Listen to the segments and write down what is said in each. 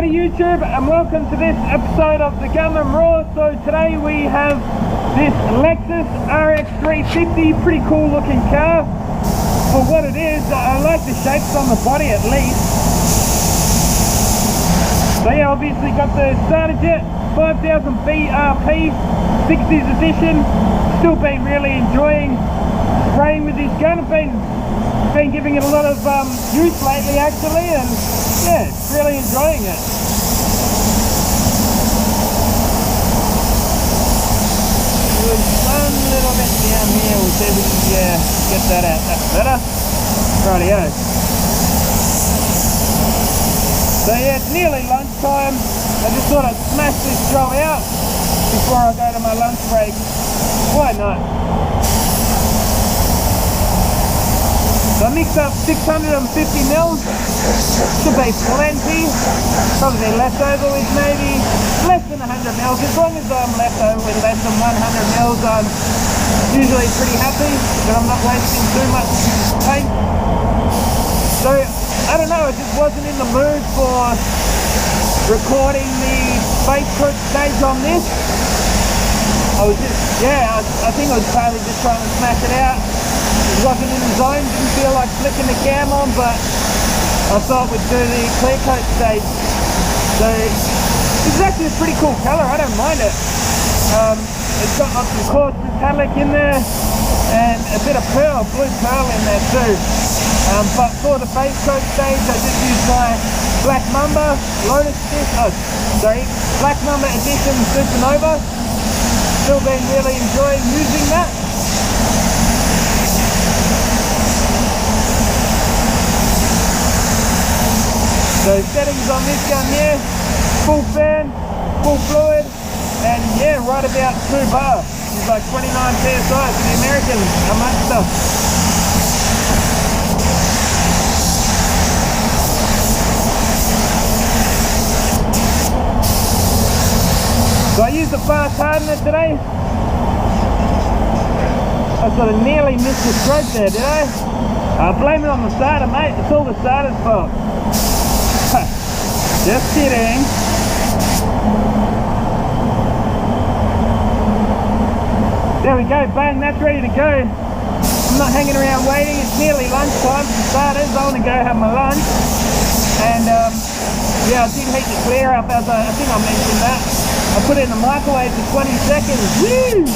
G'day YouTube and welcome to this episode of the Gunman Raw. So today we have this Lexus RX 350, pretty cool looking car. For what it is, I like the shapes on the body at least. So yeah, obviously got the starter jet, 5000 BRP, 60s edition. Still been really enjoying spraying with this gun. I've been giving it a lot of use lately actually, and yeah, really enjoying it. One little bit down here, we'll see if we can get that out. That's better. Rightio. So yeah, it's nearly lunchtime. I just thought I'd smash this job out before I go to my lunch break. Why not? So I mixed up 650 mils, should be plenty, probably left over with maybe less than 100 mils. As long as I'm left over with less than 100 mils, I'm usually pretty happy that I'm not wasting too much paint. So I don't know, I just wasn't in the mood for recording the base coat stage on this. I was just, yeah, I think I was probably just trying to smash it out. Wasn't in the zone, didn't feel like flicking the cam on, but I thought we'd do the clear coat stage. So this is actually a pretty cool colour, I don't mind it. It's got like some coarse metallic in there and a bit of pearl, blue pearl in there too. But for the base coat stage I just used my Black Mamba Lotus Black Mamba Edition Supernova. Still been really enjoying using that. So settings on this gun here, full fan, full fluid, and yeah, right about 2 bar. It's like 29 PSI for the Americans, how much stuff. So I used the fast hardener today. I sort of nearly missed the stroke there, did I? Blame it on the starter, mate. It's all the starter's fault. Just kidding. There we go, bang, that's ready to go. I'm not hanging around waiting, it's nearly lunchtime for starters. I want to go have my lunch. And yeah, I did heat the clear up, as I think I mentioned that. I put it in the microwave for 20 seconds. Woo!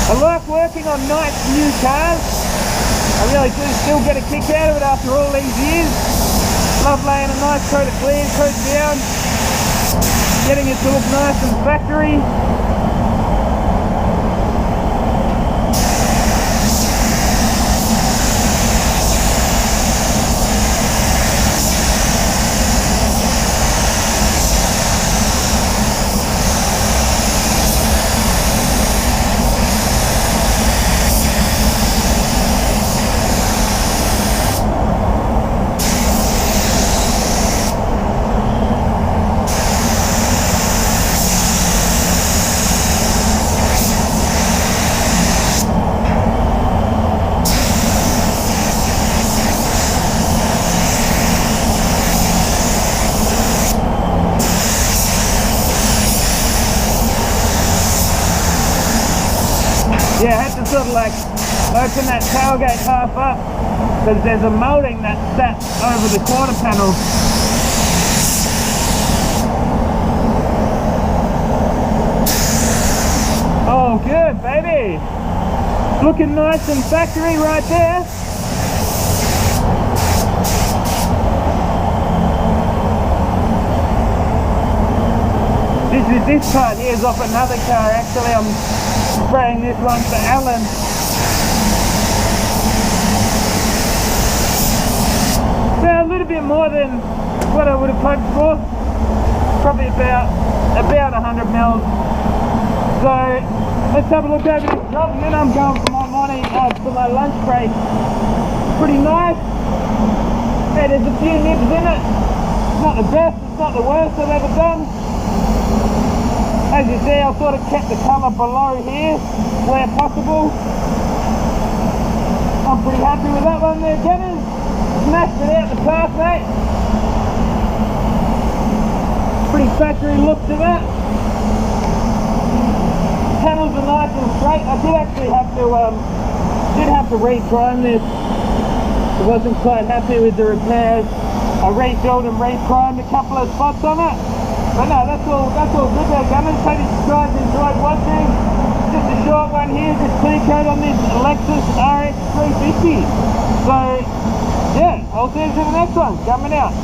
I like working on nice new cars. I really do still get a kick out of it after all these years. Love laying a nice coat of clear coat down, getting it to look nice and factory. Yeah, I had to sort of like open that tailgate half up because there's a moulding that sat over the quarter panel. Oh good, baby. Looking nice and factory right there. This part here is off another car actually. I'm spraying this one for Alan. Well, a little bit more than what I would have hoped for. Probably about 100 mils. So let's have a look over this job, and then I'm going for my morning, for my lunch break. Pretty nice. Yeah, there's a few nibs in it. It's not the best, it's not the worst I've ever done. As you see, I've sort of kept the colour below here where possible. I'm pretty happy with that one there, Gunners. Smashed it out the park, mate. Pretty factory look to that. Panels are nice and straight. I did actually have to re-prime this. I wasn't quite happy with the repairs. I refilled and re-primed a couple of spots on it. But no, that's all good there, Gunners. Hope you guys enjoyed watching. Just a short one here, just clear coat on this Lexus RX 350. So yeah, I'll see you in the next one. Coming out.